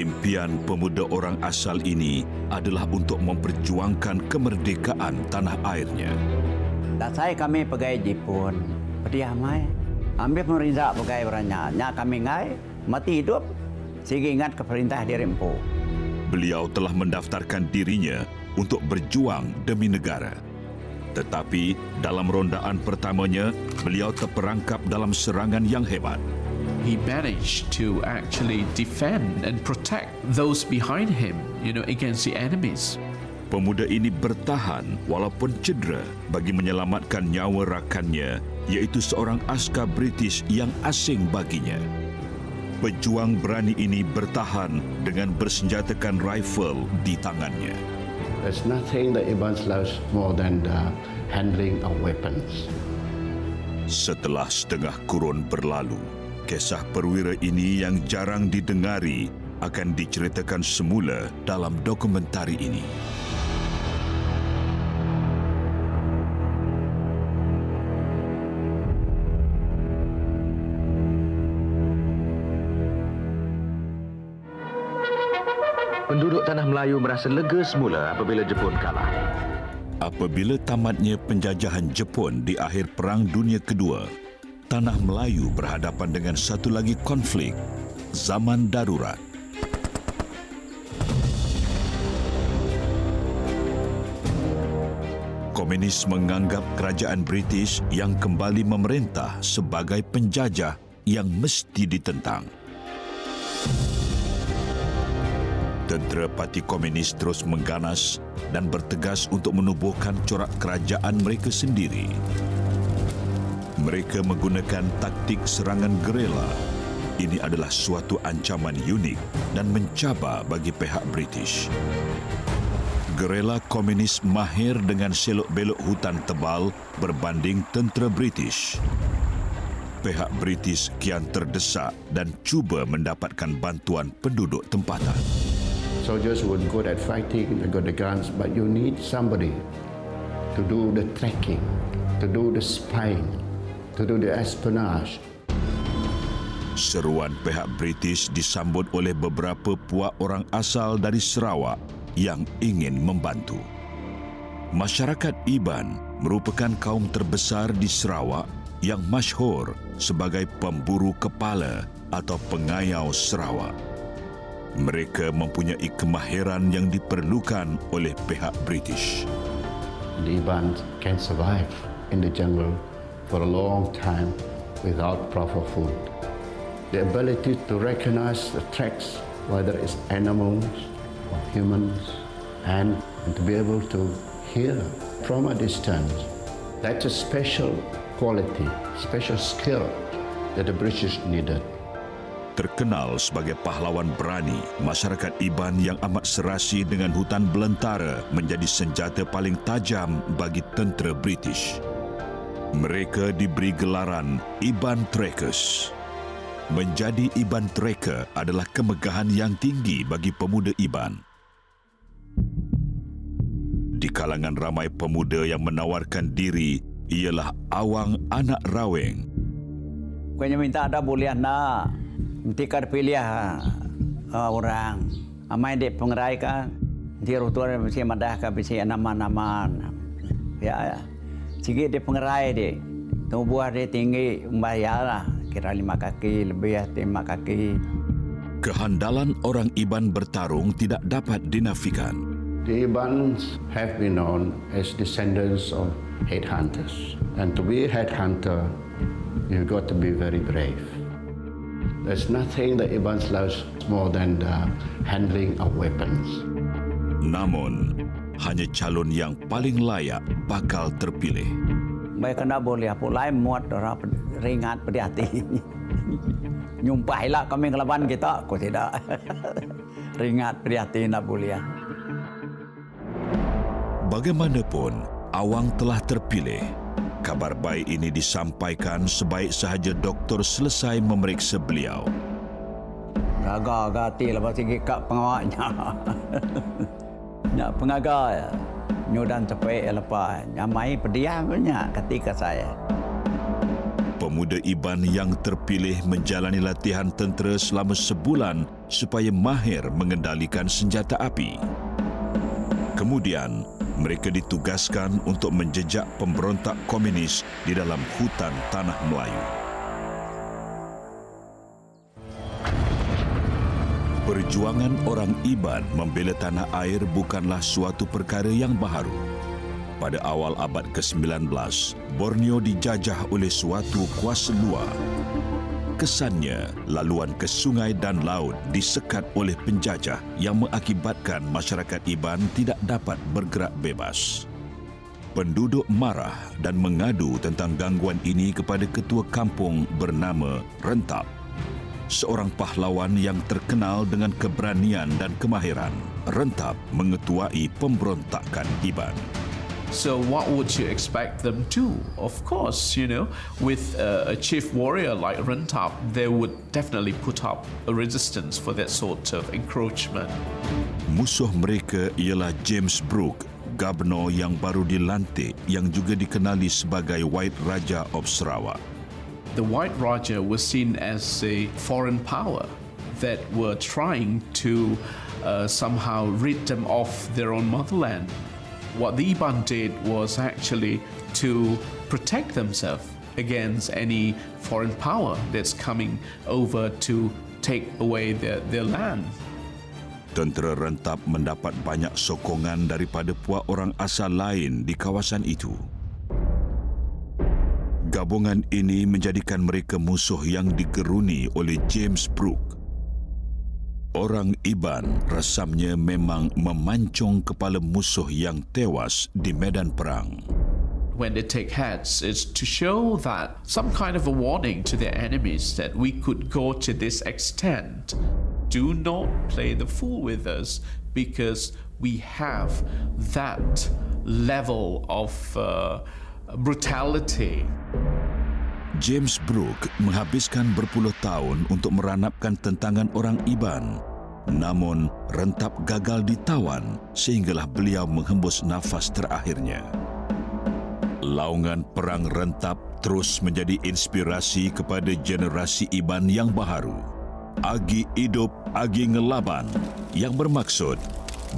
Impian pemuda orang asal ini adalah untuk memperjuangkan kemerdekaan tanah airnya. Dan saya kami pegawai Jepun, pediamai. Ambil pemerintah pegawai orangnya, kami ngai, mati hidup, sehingga ingat ke perintah di Rempo. Beliau telah mendaftarkan dirinya untuk berjuang demi negara. Tetapi dalam rondaan pertamanya, beliau terperangkap dalam serangan yang hebat. He managed to actually defend and protect those behind him, against the enemies. Pemuda ini bertahan walaupun cedera bagi menyelamatkan nyawa rakannya, iaitu seorang askar British yang asing baginya. Pejuang berani ini bertahan dengan bersenjatakan rifle di tangannya. There's nothing that Ibans loves more than the handling of weapons. Setelah setengah kurun berlalu, kisah perwira ini yang jarang didengari akan diceritakan semula dalam dokumentari ini. Penduduk Tanah Melayu merasa lega semula apabila Jepun kalah. Apabila tamatnya penjajahan Jepun di akhir Perang Dunia Kedua, Tanah Melayu berhadapan dengan satu lagi konflik, zaman darurat. Komunis menganggap kerajaan British yang kembali memerintah sebagai penjajah yang mesti ditentang. Tentera Parti Komunis terus mengganas dan bertegas untuk menubuhkan corak kerajaan mereka sendiri. Mereka menggunakan taktik serangan gerila. Ini adalah suatu ancaman unik dan mencabar bagi pihak British. Gerila komunis mahir dengan selok-belok hutan tebal berbanding tentera British. Pihak British kian terdesak dan cuba mendapatkan bantuan penduduk tempatan. Soldiers were good at fighting, they got the guns, but you need somebody to do the tracking, to do the spying, to do the espionage. Seruan pihak British disambut oleh beberapa puak orang asal dari Sarawak yang ingin membantu. Masyarakat Iban merupakan kaum terbesar di Sarawak yang masyhur sebagai pemburu kepala atau pengayau Sarawak. Mereka mempunyai kemahiran yang diperlukan oleh pihak British. The Ibans can survive in the jungle for a long time without proper food. The ability to recognize the tracks, whether it's animals or humans, and to be able to hear from a distance, that's a special quality, special skill that the British needed. Terkenal sebagai pahlawan berani, masyarakat Iban yang amat serasi dengan hutan belantara menjadi senjata paling tajam bagi tentera British. Mereka diberi gelaran Iban Trackers. Menjadi Iban Tracker adalah kemegahan yang tinggi bagi pemuda Iban. Di kalangan ramai pemuda yang menawarkan diri ialah Awang anak Raweng. Bukannya minta ada boleh nak. Ketika dipilih orang, amai dek pengerai kan, dia rutuan mesti madah kan mesti nama-nama, ya, sikit dia pengerai dek, tubuh dia tinggi, membayar kira 5 kaki lebih 5 kaki. Kehandalan orang Iban bertarung tidak dapat dinafikan. The Ibans have been known as descendants of headhunters, and to be a headhunter, you've got to be very brave. There's nothing that Ibans loves more than the handling of weapons. Namun, hanya calon yang paling layak bakal terpilih. Baik kena boleh apa lain muat orang ringat pada hati. Nyumpailah kami ngelawan kita, kok tidak. Ringat pada hati nak boleh. Bagaimanapun, Awang telah terpilih. Kabar baik ini disampaikan sebaik sahaja doktor selesai memeriksa beliau. Agak hati lepas tinggi kat pengawaknya. Nak pengaga nyudan sampai lepas. Nyamai pediam punya ketika saya. Pemuda Iban yang terpilih menjalani latihan tentera selama sebulan supaya mahir mengendalikan senjata api. Kemudian, mereka ditugaskan untuk menjejak pemberontak komunis di dalam hutan Tanah Melayu. Perjuangan orang Iban membela tanah air bukanlah suatu perkara yang baharu. Pada awal abad ke-19, Borneo dijajah oleh suatu kuasa luar. Kesannya, laluan ke sungai dan laut disekat oleh penjajah yang mengakibatkan masyarakat Iban tidak dapat bergerak bebas. Penduduk marah dan mengadu tentang gangguan ini kepada ketua kampung bernama Rentap, seorang pahlawan yang terkenal dengan keberanian dan kemahiran. Rentap mengetuai pemberontakan Iban. So what would you expect them to? Of course, with a chief warrior like Rentap, they would definitely put up a resistance for that sort of encroachment. Musuh mereka ialah James Brooke, Gubernur yang baru dilantik yang juga dikenali sebagai White Raja of Sarawak. The White Raja was seen as a foreign power that were trying to somehow rid them of their own motherland. What the Iban did was actually to protect themselves against any foreign power that's coming over to take away their land. Tentera Rentap mendapat banyak sokongan daripada puak orang asal lain di kawasan itu. Gabungan ini menjadikan mereka musuh yang digeruni oleh James Brooke. Orang Iban rasamnya memang memancung kepala musuh yang tewas di medan perang. When they take heads, it's to show that some kind of a warning to their enemies that we could go to this extent. Do not play the fool with us because we have that level of brutality. James Brooke menghabiskan berpuluh tahun untuk meranapkan tentangan orang Iban. Namun, Rentap gagal ditawan sehinggalah beliau menghembus nafas terakhirnya. Laungan perang Rentap terus menjadi inspirasi kepada generasi Iban yang baharu. Agi hidup, agi ngelaban, yang bermaksud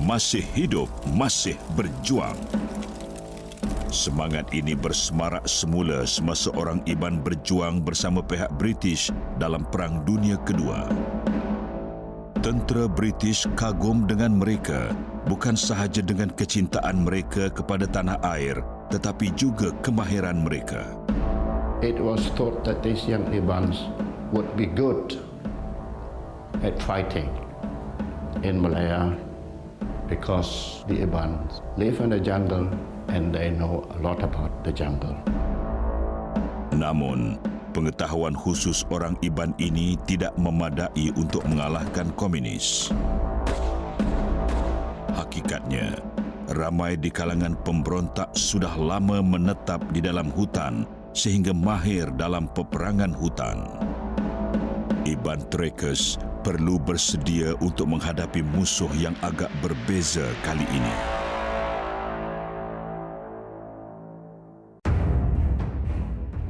masih hidup, masih berjuang. Semangat ini bersemarak semula semasa orang Iban berjuang bersama pihak British dalam Perang Dunia Kedua. Tentera British kagum dengan mereka, bukan sahaja dengan kecintaan mereka kepada tanah air, tetapi juga kemahiran mereka. It was thought that these young Ibans would be good at fighting in Malaya because the Ibans live in the jungle and they know a lot about the jungle. Namun, pengetahuan khusus orang Iban ini tidak memadai untuk mengalahkan komunis. Hakikatnya, ramai di kalangan pemberontak sudah lama menetap di dalam hutan sehingga mahir dalam peperangan hutan. Iban Trackers perlu bersedia untuk menghadapi musuh yang agak berbeza kali ini.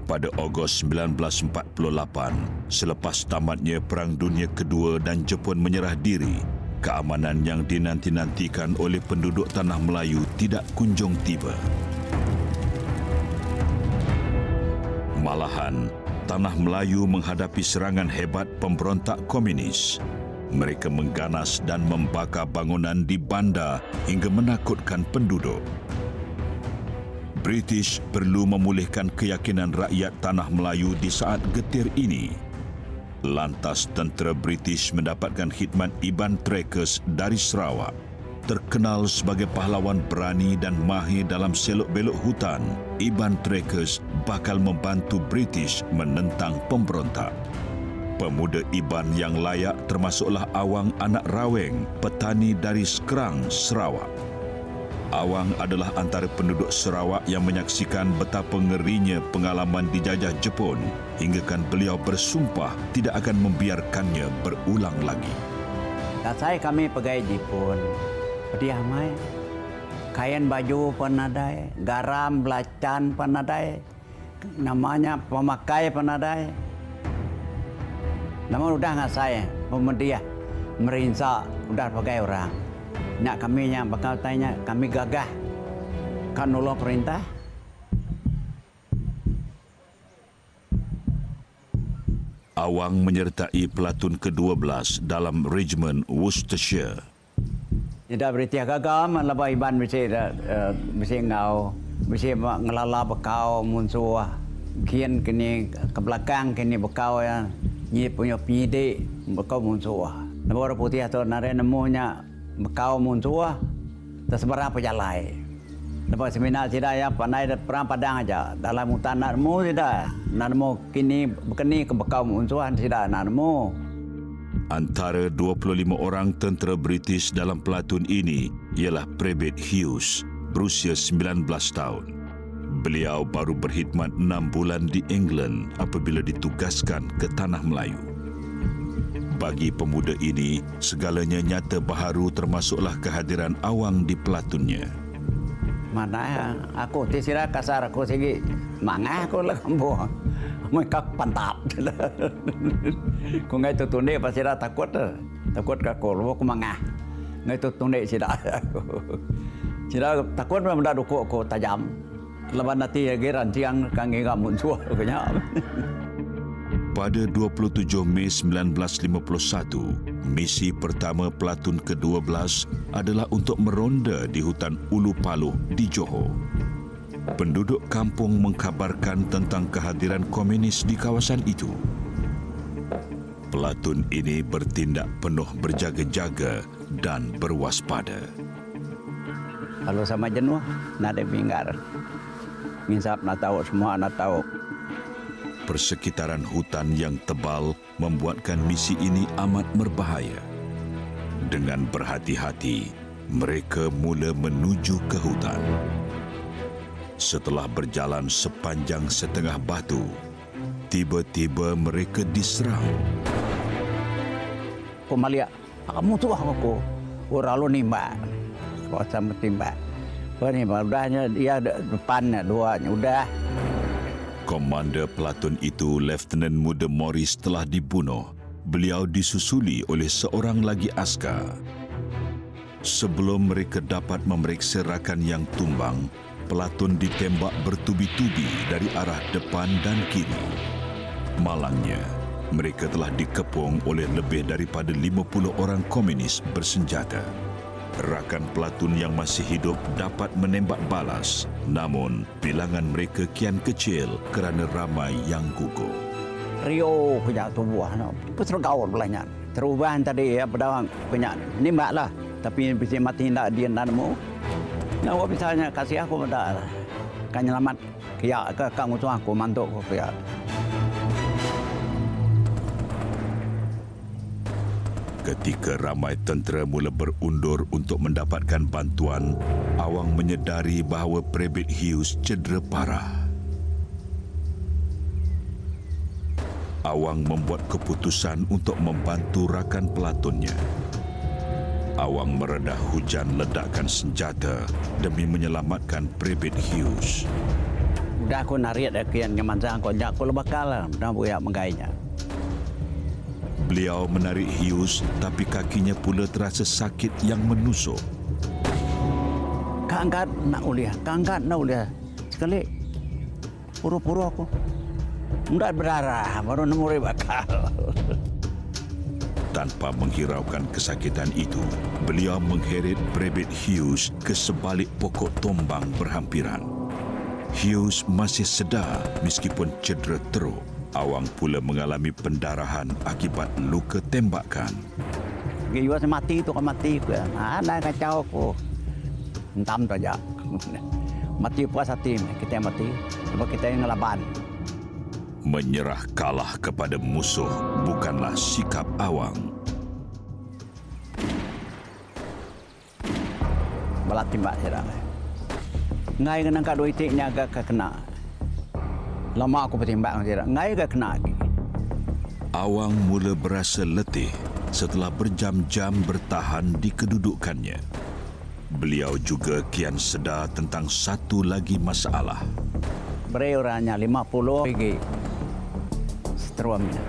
Pada Ogos 1948, selepas tamatnya Perang Dunia Kedua dan Jepun menyerah diri, keamanan yang dinanti-nantikan oleh penduduk Tanah Melayu tidak kunjung tiba. Malahan, Tanah Melayu menghadapi serangan hebat pemberontak komunis. Mereka mengganas dan membakar bangunan di bandar hingga menakutkan penduduk. British perlu memulihkan keyakinan rakyat Tanah Melayu di saat getir ini. Lantas tentera British mendapatkan khidmat Iban Trackers dari Sarawak. Terkenal sebagai pahlawan berani dan mahir dalam selok-belok hutan, Iban Trackers bakal membantu British menentang pemberontak. Pemuda Iban yang layak termasuklah Awang Anak Raweng, petani dari Skerang, Sarawak. Awang adalah antara penduduk Sarawak yang menyaksikan betapa ngerinya pengalaman dijajah Jepun hinggakan beliau bersumpah tidak akan membiarkannya berulang lagi. Saya kami pegawai Jepun, pediamai, kain baju penadai, garam belacan penadai, namanya pemakai penadai. Namun udah nggak saya, pemedia. merinsak udah pakai orang. Nak kami yang bakal tanya, kami gagah kan nolak perintah. Awang menyertai pelatun ke-12 dalam Regiment Worcestershire. Tidak berita gagal, melabah iban bisa ngau, bisa ngelala bekau musuh. Kian kini ke belakang kini bekau ya, ni punya penyidik bekau musuh. Negara putih atau nare nemunya bekau musuh, tersebar apa jalai. Lepas seminar tidak ya pandai perang padang aja dalam hutan nak nemu tidak, nak nemu kini berkeni ke bekau musuhan tidak nak nemu. Antara 25 orang tentera British dalam pelatun ini ialah Brevet Hughes, berusia 19 tahun. Beliau baru berkhidmat 6 bulan di England apabila ditugaskan ke Tanah Melayu. Bagi pemuda ini, segalanya nyata baharu termasuklah kehadiran Awang di pelatunnya. Mana aku tisira kasar aku segi mangah aku lah kambo. Mereka pantap. Ku ngai tu tunde pasira takut ka ko aku mangah. Ngai tu tunde sida aku. Sida takut benda duku ko tajam. Leban nanti geran tiang kange ga muncul kenya. Pada 27 Mei 1951, misi pertama pelatun ke-12 adalah untuk meronda di hutan Ulu Paluh di Johor. Penduduk kampung mengkabarkan tentang kehadiran komunis di kawasan itu. Pelatun ini bertindak penuh berjaga-jaga dan berwaspada. Kalau sama jenuh, nak ada pinggar. Ngisap nak tahu semua nak tahu. Persekitaran hutan yang tebal membuatkan misi ini amat berbahaya. Dengan berhati-hati, mereka mula menuju ke hutan. Setelah berjalan sepanjang setengah batu, tiba-tiba mereka diserang. Aku melihat, kamu tu aku. Orang lu nimbak. Kau sama timbak. Kau ni udahnya dia depannya duanya udah. Komander pelatun itu, Lieutenant Muda Morris, telah dibunuh. Beliau disusuli oleh seorang lagi askar. Sebelum mereka dapat memeriksa rakan yang tumbang, pelatun ditembak bertubi-tubi dari arah depan dan kiri. Malangnya, mereka telah dikepung oleh lebih daripada 50 orang komunis bersenjata. Rakan pelatun yang masih hidup dapat menembak balas, namun bilangan mereka kian kecil kerana ramai yang gugur. Rio punya tubuh, pesergaun belanya. Terubahan tadi ya pedawang punya nimbak lah, tapi bisa mati tidak dia nanamu. Nah, misalnya kasih aku pada kan nyelamat kia ke kang musuh aku mantuk aku kia. Ketika ramai tentera mula berundur untuk mendapatkan bantuan, Awang menyedari bahawa Brevet Hughes cedera parah. Awang membuat keputusan untuk membantu rakan pelatunnya. Awang meredah hujan ledakan senjata demi menyelamatkan Brevet Hughes. Dah aku narik dah kian nyaman sang aku jak aku lebakal lah, dah buaya menggainya. Beliau menarik Hughes, tapi kakinya pula terasa sakit yang menusuk. Kangkat nak uliah, sekali puru-puru aku. Mudah berdarah, baru nemu bakal. Tanpa menghiraukan kesakitan itu, beliau mengheret Brevet Hughes ke sebalik pokok tombang berhampiran. Hughes masih sedar meskipun cedera teruk. Awang pula mengalami pendarahan akibat luka tembakan. Giwa mati tu kan mati aku. Ada kacau aku. Entam saja. Mati puas hati kita mati. Sebab kita yang ngelaban. Menyerah kalah kepada musuh bukanlah sikap Awang. Balat timbak saya dah. Ngai kena kat dua itiknya agak kena. Lama aku bertimbang dia. Ngai agak kena lagi. Awang mula berasa letih setelah berjam-jam bertahan di kedudukannya. Beliau juga kian sedar tentang satu lagi masalah. Beri orangnya 50 pergi. Seteruamnya.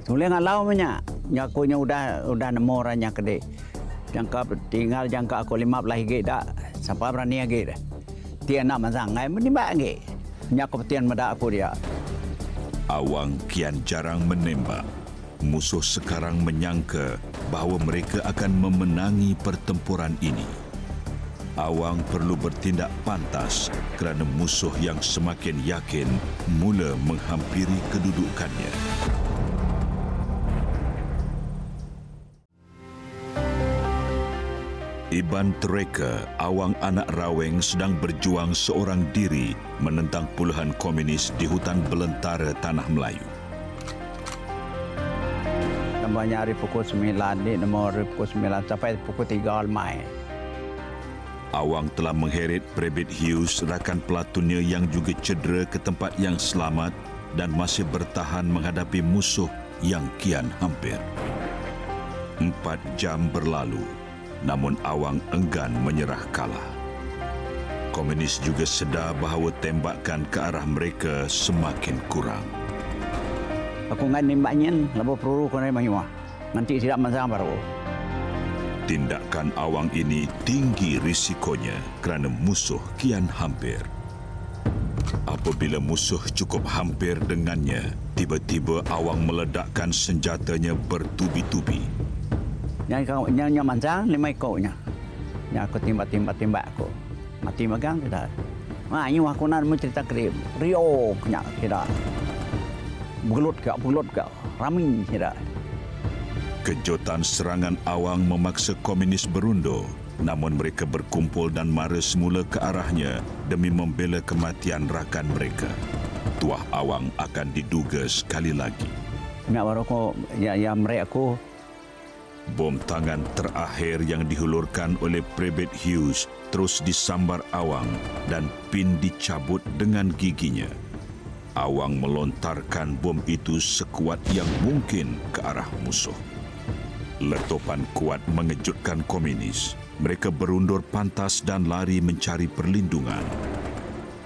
Boleh ngalau banyak. nyakunya udah nemu orangnya kedai. Tinggal jangka aku 15 lagi dah. Sampai berani lagi dah. Dia nak mazangai menembak lagi. Nyaku petian meda aku dia. Awang kian jarang menembak. Musuh sekarang menyangka bahawa mereka akan memenangi pertempuran ini. Awang perlu bertindak pantas kerana musuh yang semakin yakin mula menghampiri kedudukannya. Iban tereka, Awang anak Raweng sedang berjuang seorang diri menentang puluhan komunis di hutan belantara Tanah Melayu. Nampaknya hari pukul 9 ni, nombor hari pukul 9 sampai pukul 3 malam. Awang telah mengheret Private Hughes, rakan pelatunnya yang juga cedera ke tempat yang selamat dan masih bertahan menghadapi musuh yang kian hampir. 4 jam berlalu, namun Awang enggan menyerah kalah. Komunis juga sedar bahawa tembakan ke arah mereka semakin kurang. Aku ngan nembaknya, lepas peluru kau nembak semua. Nanti tidak masalah baru. Tindakan Awang ini tinggi risikonya kerana musuh kian hampir. Apabila musuh cukup hampir dengannya, tiba-tiba Awang meledakkan senjatanya bertubi-tubi. Yang mancang 5 ekornya. Yang aku timbak aku. Mati megang tidak. Ini aku nak mencerita kerip. Rio punya tidak. Bulut kau. Rami tidak. Kejutan serangan Awang memaksa komunis berundur, namun mereka berkumpul dan mara semula ke arahnya demi membela kematian rakan mereka. Tuah Awang akan diduga sekali lagi. Nak baru aku, ya mereka aku. Bom tangan terakhir yang dihulurkan oleh Private Hughes terus disambar Awang dan pin dicabut dengan giginya. Awang melontarkan bom itu sekuat yang mungkin ke arah musuh. Letupan kuat mengejutkan komunis. Mereka berundur pantas dan lari mencari perlindungan.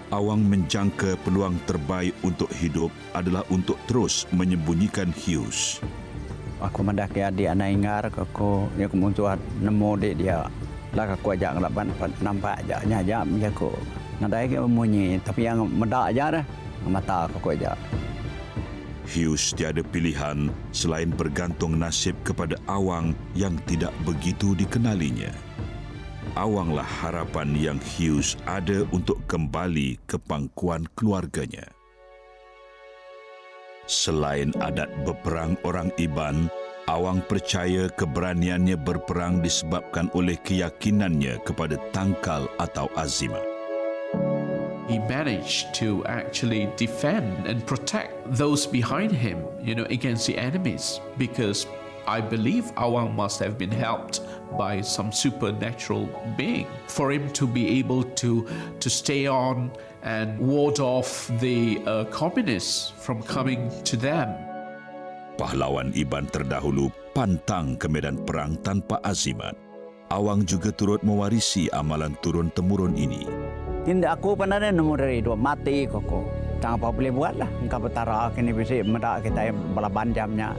Awang menjangka peluang terbaik untuk hidup adalah untuk terus menyembunyikan Hughes. Aku mendaki adik anak ingar, aku muncul nemu dia. Lah aku ajak nampak aja aku. Nadai ke memunyi, tapi yang medak aja dah. Mata aku ajak. Hughes tiada pilihan selain bergantung nasib kepada Awang yang tidak begitu dikenalinya. Awanglah harapan yang Hughes ada untuk kembali ke pangkuan keluarganya. Selain adat berperang orang Iban, Awang percaya keberaniannya berperang disebabkan oleh keyakinannya kepada tangkal atau azimat. He managed to actually defend and protect those behind him, against the enemies, because I believe Awang must have been helped by some supernatural being for him to be able to stay on and ward off the communists from coming to them. Pahlawan Iban terdahulu pantang ke medan perang tanpa azimat. Awang juga turut mewarisi amalan turun-temurun ini. Tindak aku pernah nombor dari 2 mati koko. Tak apa boleh buatlah. Engkau bertara kini bisa medak kita balaban jamnya.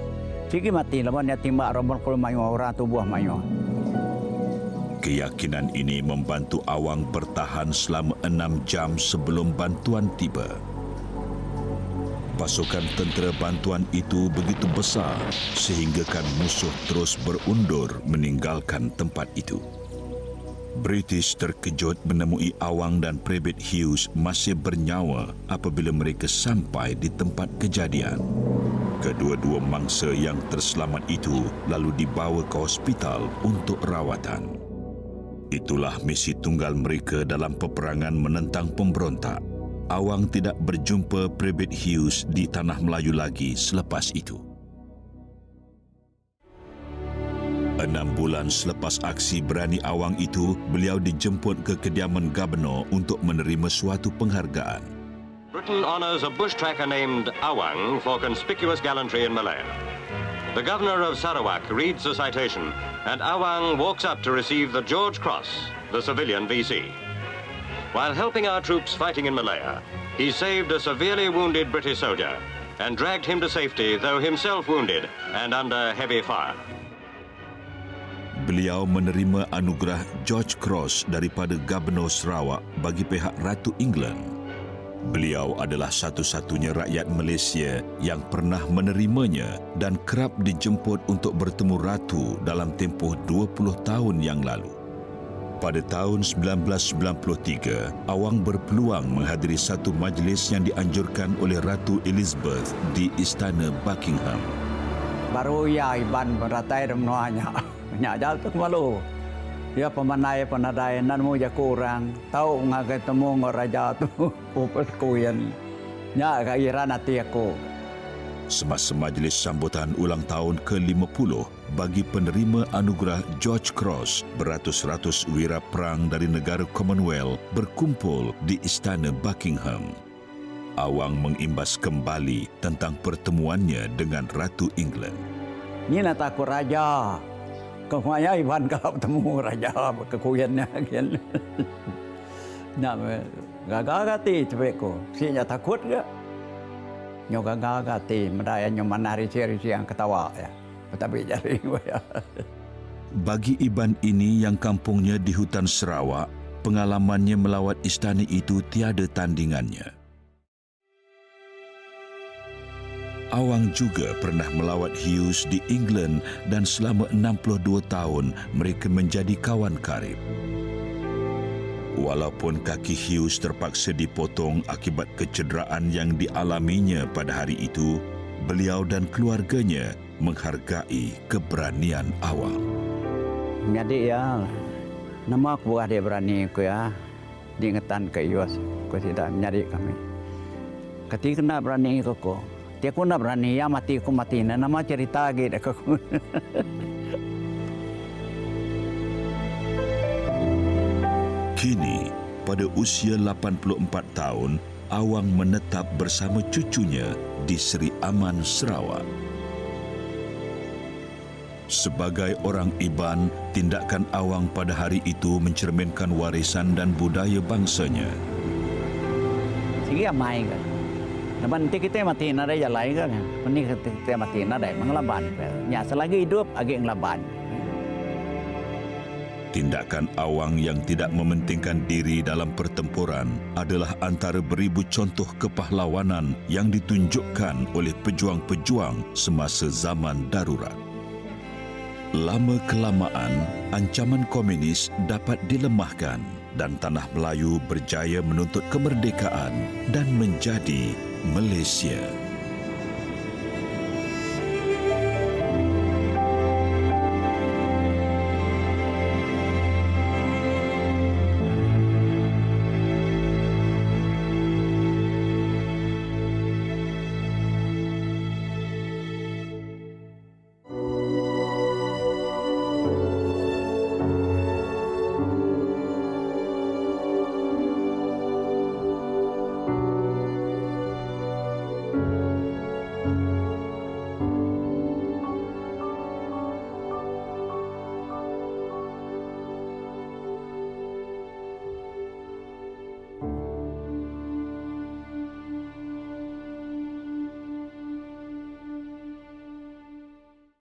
Sigi mati lawan dia timbak rombol kalau mayu orang tubuh mayu. Keyakinan ini membantu Awang bertahan selama 6 jam sebelum bantuan tiba. Pasukan tentera bantuan itu begitu besar sehinggakan musuh terus berundur meninggalkan tempat itu. British terkejut menemui Awang dan Private Hughes masih bernyawa apabila mereka sampai di tempat kejadian. Kedua-dua mangsa yang terselamat itu lalu dibawa ke hospital untuk rawatan. Itulah misi tunggal mereka dalam peperangan menentang pemberontak. Awang tidak berjumpa Private Hughes di Tanah Melayu lagi selepas itu. 6 bulan selepas aksi berani Awang itu, beliau dijemput ke kediaman Gubernur untuk menerima suatu penghargaan. Britain honours a bush tracker named Awang for conspicuous gallantry in Malaya. The Governor of Sarawak reads the citation, and Awang walks up to receive the George Cross, the civilian VC. While helping our troops fighting in Malaya, he saved a severely wounded British soldier and dragged him to safety, though himself wounded and under heavy fire. Beliau menerima anugerah George Cross daripada Gubernur Sarawak bagi pihak Ratu England. Beliau adalah satu-satunya rakyat Malaysia yang pernah menerimanya dan kerap dijemput untuk bertemu Ratu dalam tempoh 20 tahun yang lalu. Pada tahun 1993, Awang berpeluang menghadiri satu majlis yang dianjurkan oleh Ratu Elizabeth di Istana Buckingham. Baru ya Iban beratai rumahnya. Banyak jal tu kemalu. Ya pemanai penadai nan mu ja kurang. Tahu ngagai temu ngor raja tu. Upes kuyen. Nya ka iran hati aku. Semasa majlis sambutan ulang tahun ke-50 bagi penerima anugerah George Cross, beratus-ratus wira perang dari negara Commonwealth berkumpul di Istana Buckingham. Awang mengimbas kembali tentang pertemuannya dengan Ratu England. Ni nak takut raja. Kemanya Iban kalau bertemu raja kekuyannya kan. Nak gagal hati cepetku. Sinya takut ke? Nyo gagal hati, medaya nyo manari seri yang ketawa ya. Tapi jari ya. Bagi Iban ini yang kampungnya di hutan Sarawak, pengalamannya melawat istana itu tiada tandingannya. Awang juga pernah melawat Hughes di England dan selama 62 tahun mereka menjadi kawan karib. Walaupun kaki Hughes terpaksa dipotong akibat kecederaan yang dialaminya pada hari itu, beliau dan keluarganya menghargai keberanian Awang. Jadi ya, nama aku buah dia berani aku ya. Diingetan ke Yus, aku tidak menyari kami. Ketika nak berani aku, dia aku nak berani ya mati aku mati. Nama cerita gitu aku. Kini, pada usia 84 tahun, Awang menetap bersama cucunya di Seri Aman, Sarawak. Sebagai orang Iban, tindakan Awang pada hari itu mencerminkan warisan dan budaya bangsanya. Sige amai kan. Nanti kita mati nada jalan kan. Ini kita mati nada mengelaban. Ya selagi hidup agak ngelaban. Tindakan Awang yang tidak mementingkan diri dalam pertempuran adalah antara beribu contoh kepahlawanan yang ditunjukkan oleh pejuang-pejuang semasa zaman darurat. Lama-kelamaan, ancaman komunis dapat dilemahkan dan tanah Melayu berjaya menuntut kemerdekaan dan menjadi Malaysia.